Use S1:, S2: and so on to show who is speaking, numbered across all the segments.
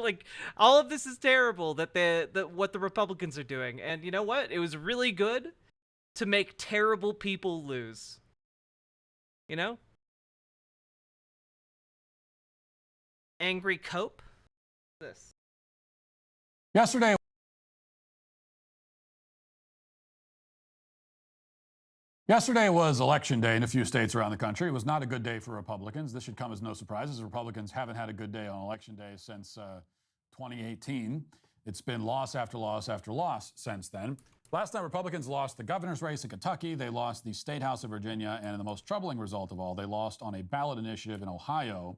S1: Like, all of this is terrible that what the Republicans are doing. And you know what? It was really good to make terrible people lose. You know? Angry Cope? This.
S2: Yesterday was election day in a few states around the country. It was not a good day for Republicans. This should come as no surprise, as Republicans haven't had a good day on election day since 2018. It's been loss after loss after loss since then. Last night, Republicans lost the governor's race in Kentucky. They lost the state house of Virginia. And the most troubling result of all, they lost on a ballot initiative in Ohio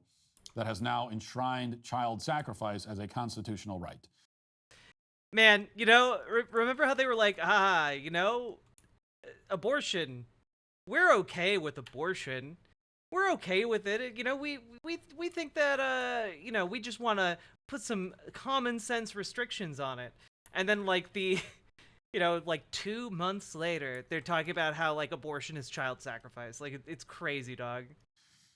S2: that has now enshrined child sacrifice as a constitutional right.
S1: Man, remember how they were like, abortion. We're okay with abortion. We're okay with it. We think that we just want to put some common sense restrictions on it. And then like 2 months later, they're talking about how like abortion is child sacrifice. Like it's crazy, dog.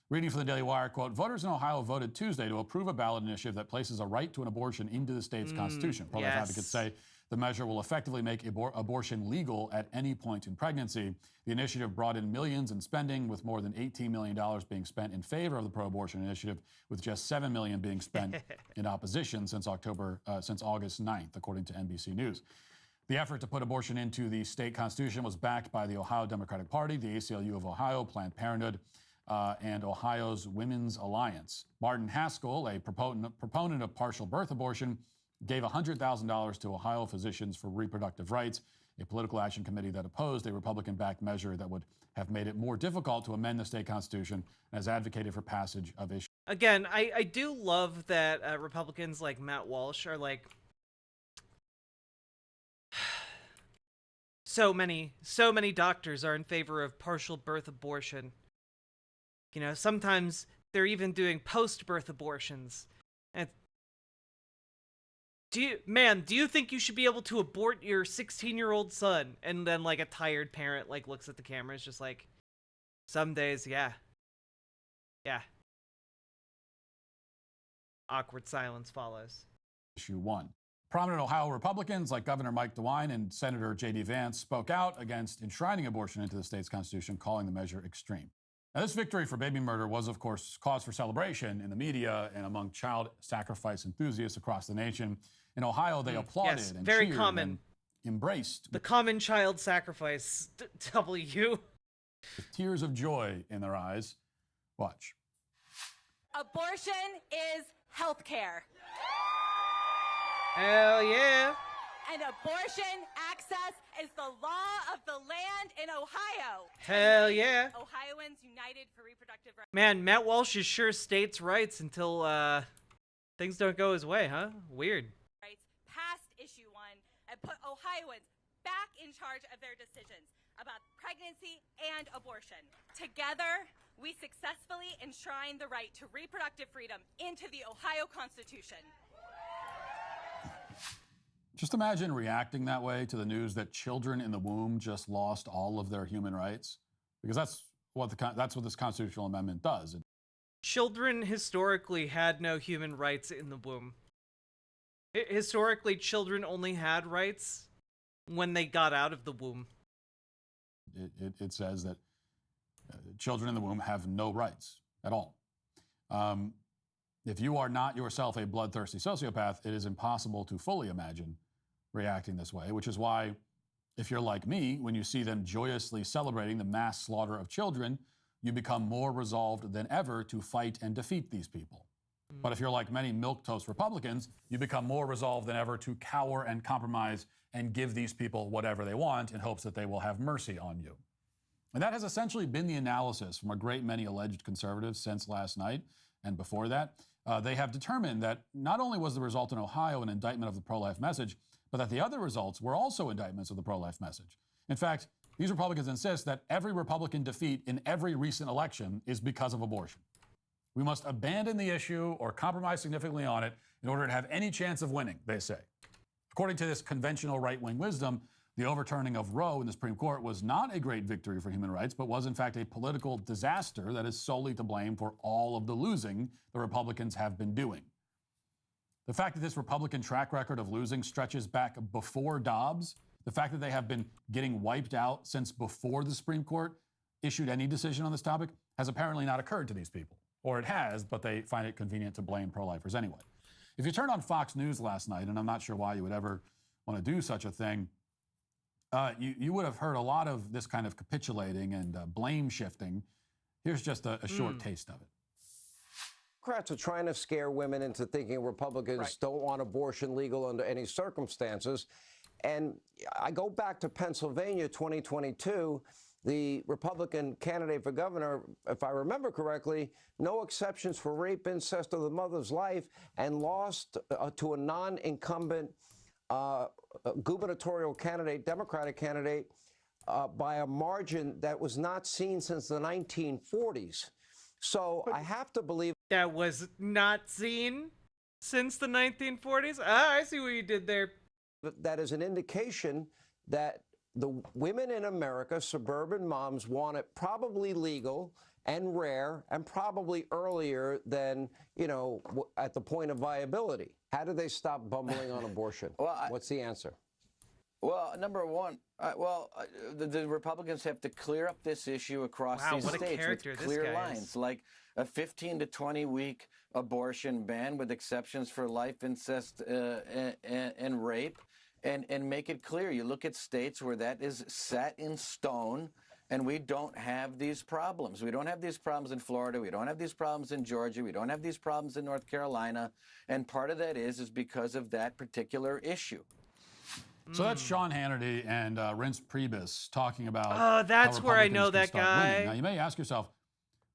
S2: Reading from the Daily Wire, quote, voters in Ohio voted Tuesday to approve a ballot initiative that places a right to an abortion into the state's constitution. Pro-life advocates say the measure will effectively make abortion legal at any point in pregnancy. The initiative brought in millions in spending, with more than $18 million being spent in favor of the pro-abortion initiative, with just $7 million being spent in opposition since August 9th, according to NBC News. The effort to put abortion into the state constitution was backed by the Ohio Democratic Party, the ACLU of Ohio, Planned Parenthood, and Ohio's Women's Alliance. Martin Haskell, a proponent of partial birth abortion, gave $100,000 to Ohio Physicians for Reproductive Rights, a political action committee that opposed a Republican-backed measure that would have made it more difficult to amend the state constitution, and has advocated for passage of issues.
S1: Again, I do love that Republicans like Matt Walsh are like, so many doctors are in favor of partial birth abortion. Sometimes they're even doing post-birth abortions. And do you think you should be able to abort your 16-year-old son? And then like a tired parent like looks at the camera, is just like, some days, yeah. Awkward silence follows.
S2: Issue 1. Prominent Ohio Republicans like Governor Mike DeWine and Senator J.D. Vance spoke out against enshrining abortion into the state's constitution, calling the measure extreme. Now, this victory for baby murder was, of course, cause for celebration in the media and among child sacrifice enthusiasts across the nation. In Ohio, they applauded and
S1: very
S2: cheered
S1: common.
S2: And embraced
S1: the common child sacrifice. W.
S2: With tears of joy in their eyes. Watch.
S3: Abortion is health care.
S1: Hell yeah.
S3: And abortion access is the law of the land in Ohio.
S1: Hell yeah.
S3: Ohioans united for reproductive rights.
S1: Man, Matt Walsh is sure states' rights until things don't go his way, huh? Weird.
S3: Passed issue 1 and put Ohioans back in charge of their decisions about pregnancy and abortion. Together, we successfully enshrined the right to reproductive freedom into the Ohio Constitution.
S2: Just imagine reacting that way to the news that children in the womb just lost all of their human rights, because that's what this constitutional amendment does.
S1: Children historically had no human rights in the womb. Historically, children only had rights when they got out of the womb.
S2: It says that children in the womb have no rights at all. If you are not yourself a bloodthirsty sociopath, it is impossible to fully imagine reacting this way, which is why, if you're like me, when you see them joyously celebrating the mass slaughter of children, you become more resolved than ever to fight and defeat these people. But if you're like many milquetoast Republicans, you become more resolved than ever to cower and compromise and give these people whatever they want in hopes that they will have mercy on you. And that has essentially been the analysis from a great many alleged conservatives since last night and before that. They have determined that not only was the result in Ohio an indictment of the pro-life message, but that the other results were also indictments of the pro-life message. In fact, these Republicans insist that every Republican defeat in every recent election is because of abortion. We must abandon the issue or compromise significantly on it in order to have any chance of winning, they say. According to this conventional right-wing wisdom, the overturning of Roe in the Supreme Court was not a great victory for human rights, but was in fact a political disaster that is solely to blame for all of the losing the Republicans have been doing. The fact that this Republican track record of losing stretches back before Dobbs, the fact that they have been getting wiped out since before the Supreme Court issued any decision on this topic has apparently not occurred to these people. Or it has, but they find it convenient to blame pro-lifers anyway. If you turned on Fox News last night, and I'm not sure why you would ever want to do such a thing, you would have heard a lot of this kind of capitulating and blame shifting. Here's just a short taste of it.
S4: Democrats are trying to scare women into thinking Republicans don't want abortion legal under any circumstances. And I go back to Pennsylvania 2022. The Republican candidate for governor, if I remember correctly, no exceptions for rape, incest, or the mother's life, and lost to a non-incumbent gubernatorial candidate, Democratic candidate, by a margin that was not seen since the 1940s. So I have to believe
S1: that was not seen since the 1940s. Ah, I see what you did there.
S4: that is an indication that the women in America, suburban moms, want it probably legal and rare and probably earlier than, you know, at the point of viability. How do they stop bumbling on abortion? What's the answer?
S5: Well, number one, the Republicans have to clear up this issue across these states with clear lines, like a 15 to 20 week abortion ban with exceptions for life, incest, and rape, and make it clear. You look at states where that is set in stone, and we don't have these problems. We don't have these problems in Florida. We don't have these problems in Georgia. We don't have these problems in North Carolina. And part of that is because of that particular issue.
S2: So that's Sean Hannity and Reince Priebus talking about.
S1: Oh, that's
S2: how
S1: where I
S2: Republicans
S1: know
S2: can
S1: that
S2: start
S1: guy.
S2: winning. Now you may ask yourself,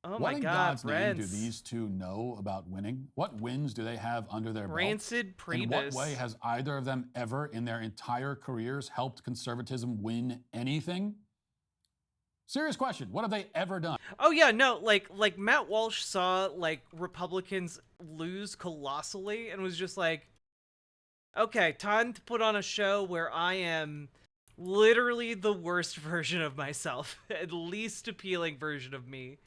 S1: Oh
S2: what
S1: my
S2: in
S1: God,
S2: God's name do
S1: Reince.
S2: these two know about winning? What wins do they have under their belt?
S1: Rancid Priebus.
S2: In what way has either of them ever in their entire careers helped conservatism win anything? Serious question. What have they ever done?
S1: Oh yeah, no, like Matt Walsh saw like Republicans lose colossally and was just like, okay, time to put on a show where I am literally the worst version of myself, at least appealing version of me.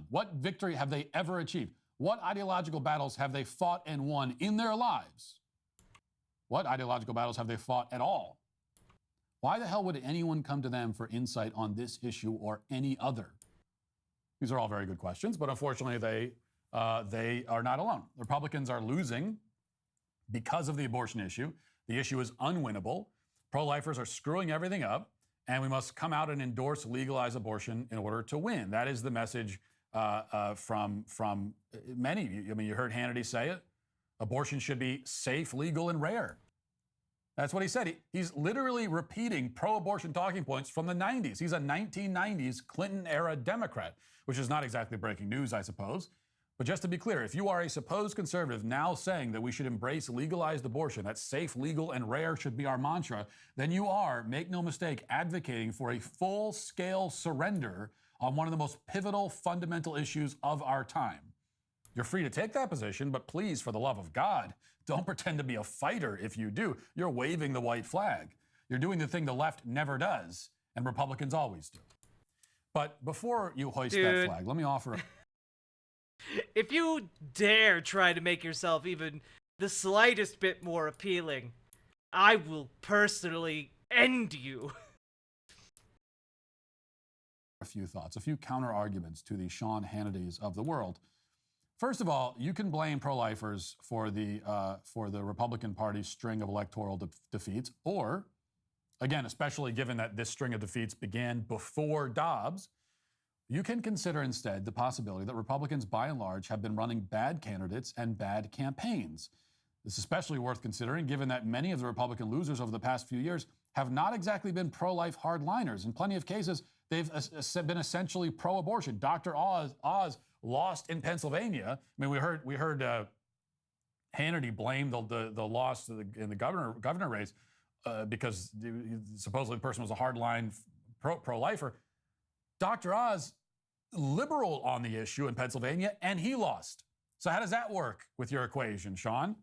S2: What victory have they ever achieved? What ideological battles have they fought and won in their lives? What ideological battles have they fought at all? Why the hell would anyone come to them for insight on this issue or any other? These are all very good questions, but unfortunately they are not alone. The Republicans are losing because of the abortion issue. The issue is unwinnable. Pro-lifers are screwing everything up, and we must come out and endorse legalized abortion in order to win. That is the message from many. I mean, you heard Hannity say it. Abortion should be safe, legal, and rare. That's what he said. He's literally repeating pro-abortion talking points from the 90s. He's a 1990s Clinton-era Democrat, which is not exactly breaking news, I suppose. But just to be clear, if you are a supposed conservative now saying that we should embrace legalized abortion, that safe, legal, and rare should be our mantra, then you are, make no mistake, advocating for a full-scale surrender on one of the most pivotal, fundamental issues of our time. You're free to take that position, but please, for the love of God, don't pretend to be a fighter if you do. You're waving the white flag. You're doing the thing the left never does, and Republicans always do. But before you hoist that flag, let me offer a...
S1: If you dare try to make yourself even the slightest bit more appealing, I will personally end you.
S2: A few thoughts, a few counter-arguments to the Sean Hannitys of the world. First of all, you can blame pro-lifers for the Republican Party's string of electoral defeats, or, again, especially given that this string of defeats began before Dobbs, you can consider instead the possibility that Republicans, by and large, have been running bad candidates and bad campaigns. This is especially worth considering given that many of the Republican losers over the past few years have not exactly been pro-life hardliners. In plenty of cases, they've been essentially pro-abortion. Dr. Oz lost in Pennsylvania. I mean, we heard Hannity blame the loss in the governor race because supposedly the person was a hardline pro-lifer. Dr. Oz, liberal on the issue in Pennsylvania, and he lost. So how does that work with your equation, Sean?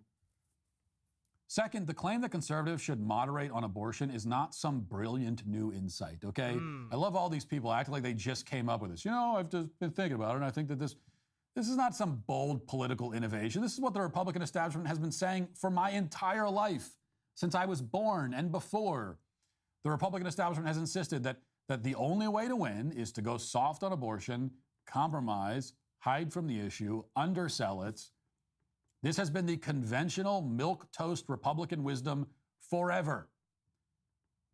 S2: Second, the claim that conservatives should moderate on abortion is not some brilliant new insight, okay? I love all these people acting like they just came up with this. You know, I've just been thinking about it, and I think that this This is not some bold political innovation. This is what the Republican establishment has been saying for my entire life, since I was born and before. The Republican establishment has insisted that the only way to win is to go soft on abortion, compromise, hide from the issue, undersell it. This has been the conventional milquetoast Republican wisdom forever.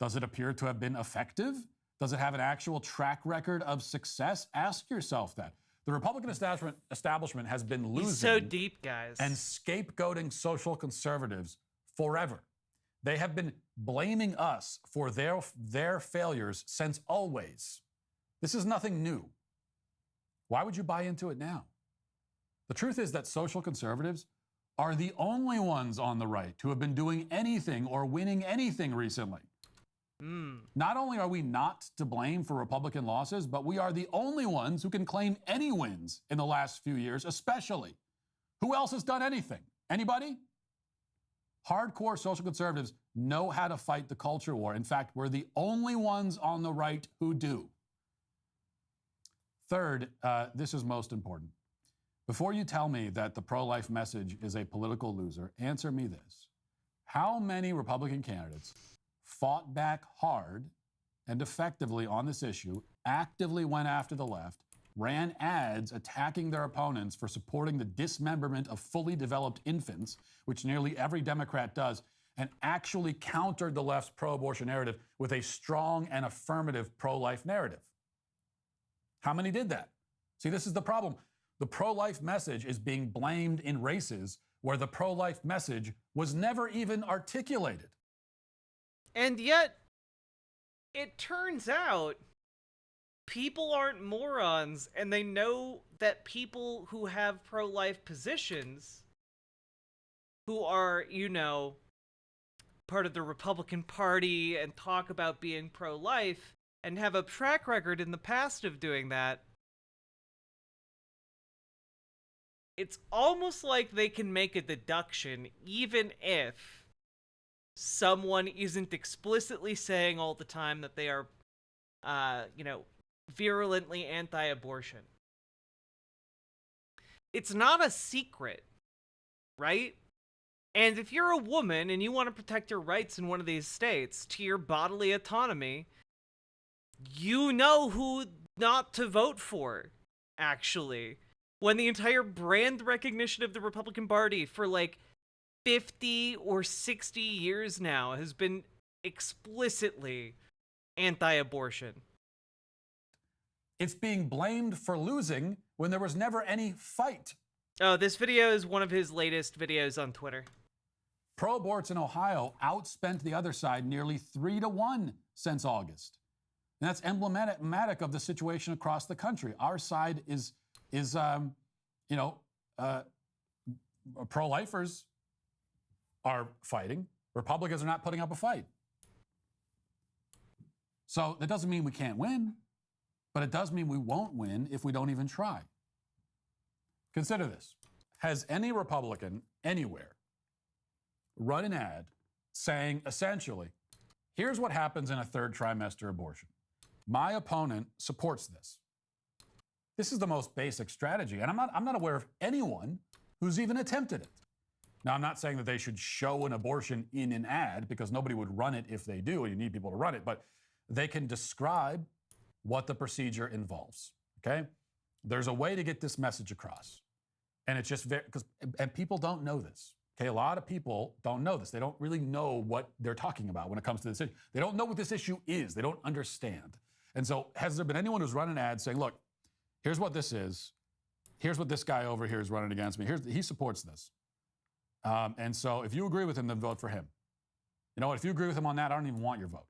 S2: Does it appear to have been effective? Does it have an actual track record of success? Ask yourself that. The Republican establishment has been losing
S1: so deep, guys,
S2: and scapegoating social conservatives forever. They have been blaming us for their failures since always. This is nothing new. Why would you buy into it now? The truth is that social conservatives are the only ones on the right who have been doing anything or winning anything recently. Not only are we not to blame for Republican losses, but we are the only ones who can claim any wins in the last few years, especially. Who else has done anything? Anybody? Hardcore social conservatives know how to fight the culture war. In fact, we're the only ones on the right who do. Third, this is most important. Before you tell me that the pro-life message is a political loser, answer me this. How many Republican candidates fought back hard and effectively on this issue, actively went after the left, ran ads attacking their opponents for supporting the dismemberment of fully developed infants, which nearly every Democrat does, and actually countered the left's pro-abortion narrative with a strong and affirmative pro-life narrative? How many did that? See, this is the problem. The pro-life message is being blamed in races where the pro-life message was never even articulated.
S1: And yet, it turns out people aren't morons, and they know that people who have pro-life positions, who are, you know, part of the Republican Party and talk about being pro-life and have a track record in the past of doing that, it's almost like they can make a deduction even if someone isn't explicitly saying all the time that they are, virulently anti-abortion. It's not a secret, right? And if you're a woman and you want to protect your rights in one of these states to your bodily autonomy, you know who not to vote for, actually. When the entire brand recognition of the Republican Party for like 50 or 60 years now has been explicitly anti-abortion.
S2: It's being blamed for losing when there was never any fight.
S1: Oh, this video is one of his latest videos on Twitter.
S2: Pro-aborts in Ohio outspent the other side nearly 3-1 since August. And that's emblematic of the situation across the country. Our side is pro-lifers are fighting. Republicans are not putting up a fight. So that doesn't mean we can't win, but it does mean we won't win if we don't even try. Consider this. Has any Republican anywhere run an ad saying, essentially, here's what happens in a third trimester abortion. My opponent supports this. This is the most basic strategy, and I'm not aware of anyone who's even attempted it. Now, I'm not saying that they should show an abortion in an ad, because nobody would run it if they do, and you need people to run it, but they can describe what the procedure involves, okay? There's a way to get this message across, and it's just and people don't know this, okay? A lot of people don't know this. They don't really know what they're talking about when it comes to this issue. They don't know what this issue is. They don't understand. And so has there been anyone who's run an ad saying, look, here's what this is. Here's what this guy over here is running against me. He supports this. And so if you agree with him, then vote for him. You know what? If you agree with him on that, I don't even want your vote.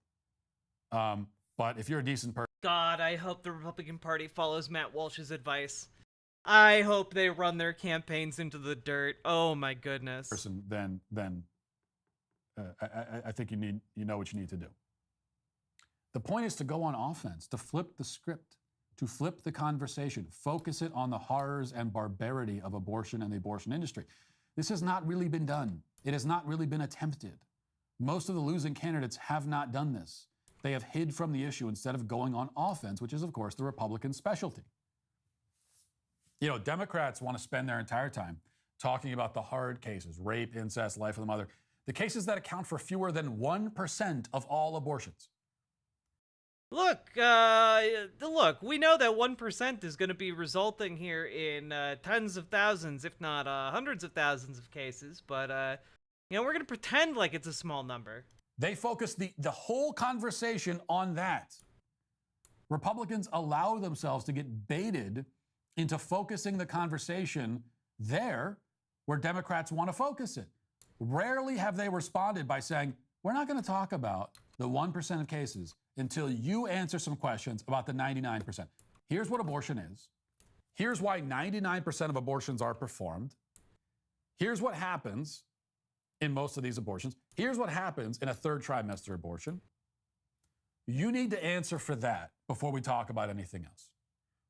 S2: But if you're a decent person...
S1: God, I hope the Republican Party follows Matt Walsh's advice. I hope they run their campaigns into the dirt. Oh my goodness.
S2: Then I think you know what you need to do. The point is to go on offense, to flip the script, to flip the conversation, focus it on the horrors and barbarity of abortion and the abortion industry. This has not really been done. It has not really been attempted. Most of the losing candidates have not done this. They have hid from the issue instead of going on offense, which is, of course, the Republican specialty. You know, Democrats want to spend their entire time talking about the hard cases, rape, incest, life of the mother, the cases that account for fewer than 1% of all abortions.
S1: Look, we know that 1% is going to be resulting here in tens of thousands, if not hundreds of thousands of cases, but, you know, we're going to pretend like it's a small number.
S2: They focus the whole conversation on that. Republicans allow themselves to get baited into focusing the conversation there where Democrats want to focus it. Rarely have they responded by saying, we're not going to talk about the 1% of cases until you answer some questions about the 99%. Here's what abortion is. Here's why 99% of abortions are performed. Here's what happens in most of these abortions. Here's what happens in a third trimester abortion. You need to answer for that before we talk about anything else.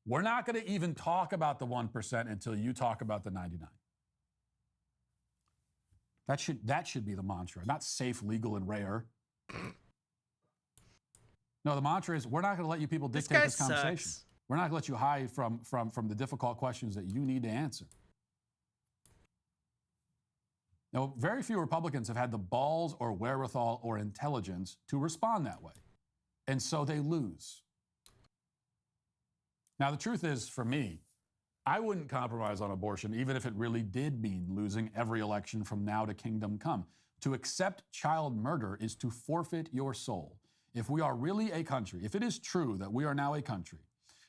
S2: We're not going to even talk about the 1% until you talk about the 99%. That should be the mantra, not safe, legal, and rare. No, the mantra is we're not going to let you people dictate this conversation.
S1: Sucks.
S2: We're not going to let you hide from the difficult questions that you need to answer. Now, very few Republicans have had the balls or wherewithal or intelligence to respond that way. And so they lose. Now, the truth is, for me, I wouldn't compromise on abortion, even if it really did mean losing every election from now to kingdom come. To accept child murder is to forfeit your soul. If we are really a country, if it is true that we are now a country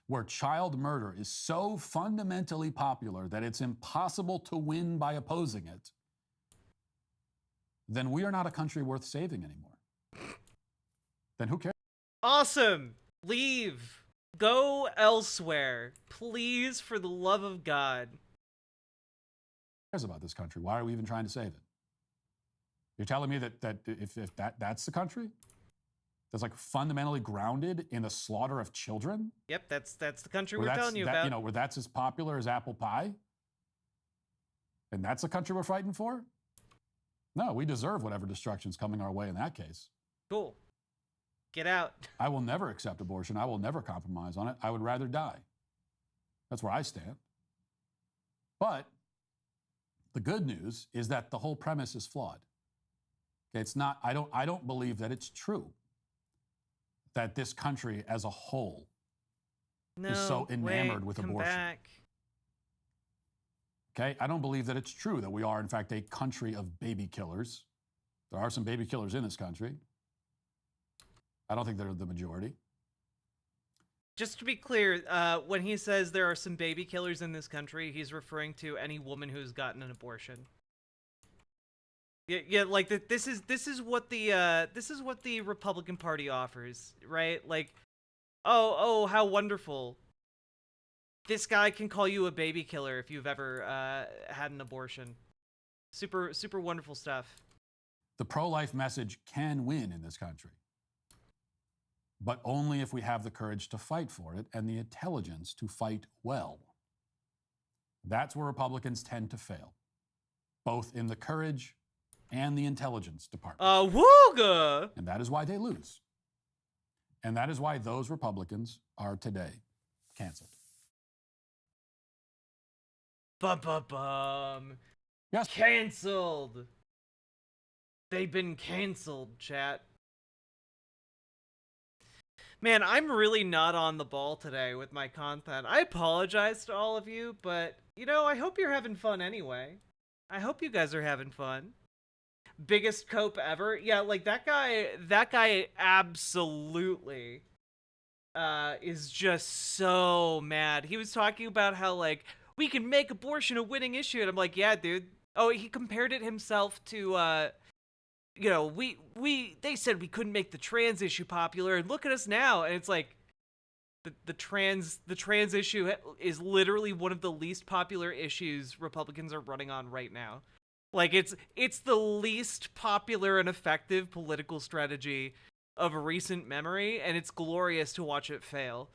S2: where child murder is so fundamentally popular that it's impossible to win by opposing it, then we are not a country worth saving anymore. Then who cares?
S1: Awesome. Leave. Go elsewhere. Please, for the love of God.
S2: Who cares about this country? Why are we even trying to save it? You're telling me that if that's the country that's like fundamentally grounded in the slaughter of children?
S1: Yep, that's the country we're telling you about.
S2: You know, where that's as popular as apple pie? And that's the country we're fighting for? No, we deserve whatever destruction's coming our way in that case.
S1: Cool. Get out.
S2: I will never accept abortion. I will never compromise on it. I would rather die. That's where I stand. But the good news is that the whole premise is flawed. Okay, it's not, I don't believe that it's true that this country as a whole is so enamored with abortion.
S1: Back.
S2: Okay, I don't believe that it's true that we are, in fact, a country of baby killers. There are some baby killers in this country. I don't think they're the majority.
S1: Just to be clear, when he says there are some baby killers in this country, he's referring to any woman who's gotten an abortion. Yeah, like this is what the Republican Party offers, right? Like, oh, how wonderful. This guy can call you a baby killer if you've ever had an abortion. Super wonderful stuff.
S2: The pro-life message can win in this country, but only if we have the courage to fight for it and the intelligence to fight well. That's where Republicans tend to fail, both in the courage and the intelligence department.
S1: Wooga!
S2: And that is why they lose. And that is why those Republicans are today canceled.
S1: Bum.
S2: Yes.
S1: Canceled. They've been canceled, chat. Man, I'm really not on the ball today with my content. I apologize to all of you, but, you know, I hope you're having fun anyway. I hope you guys are having fun. Biggest cope ever? Yeah, like, that guy absolutely is just so mad. He was talking about how, like, we can make abortion a winning issue, and I'm like, yeah, dude. Oh, he compared it himself to, you know, they said we couldn't make the trans issue popular, and look at us now. And it's like, the trans issue is literally one of the least popular issues Republicans are running on right now. Like, it's the least popular and effective political strategy of recent memory, and it's glorious to watch it fail.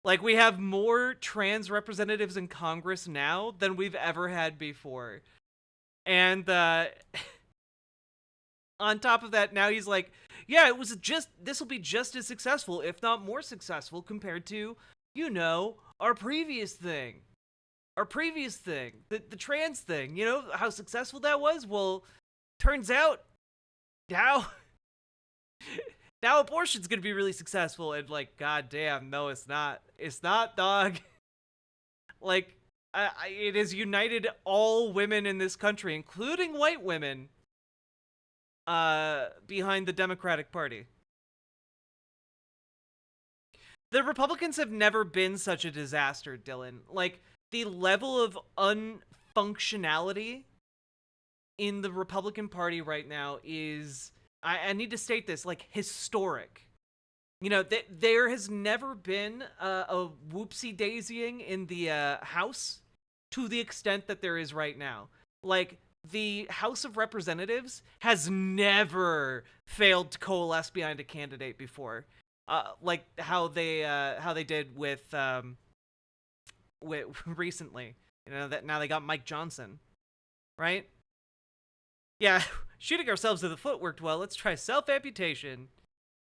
S1: Like, we have more trans representatives in Congress now than we've ever had before. And, on top of that, now he's like, yeah, this will be just as successful, if not more successful, compared to, you know, our previous thing. our previous thing, the trans thing, you know, how successful that was? Well, turns out now abortion's going to be really successful, and like, goddamn, no, it's not. It's not, dog. Like, it has united all women in this country, including white women, behind the Democratic Party. The Republicans have never been such a disaster, Dylan. Like, the level of unfunctionality in the Republican Party right now is, I need to state this, like, historic. You know, there has never been a whoopsie-daisying in the House to the extent that there is right now. Like, the House of Representatives has never failed to coalesce behind a candidate before. Like how they did with recently. You know, that now they got Mike Johnson, right? Yeah, shooting ourselves in the foot worked well. Let's try self-amputation.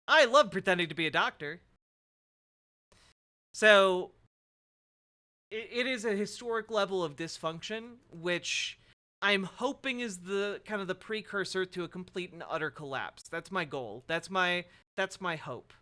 S1: I love pretending to be a doctor. So, it is a historic level of dysfunction, which I'm hoping is the kind of the precursor to a complete and utter collapse. That's my goal. That's my hope.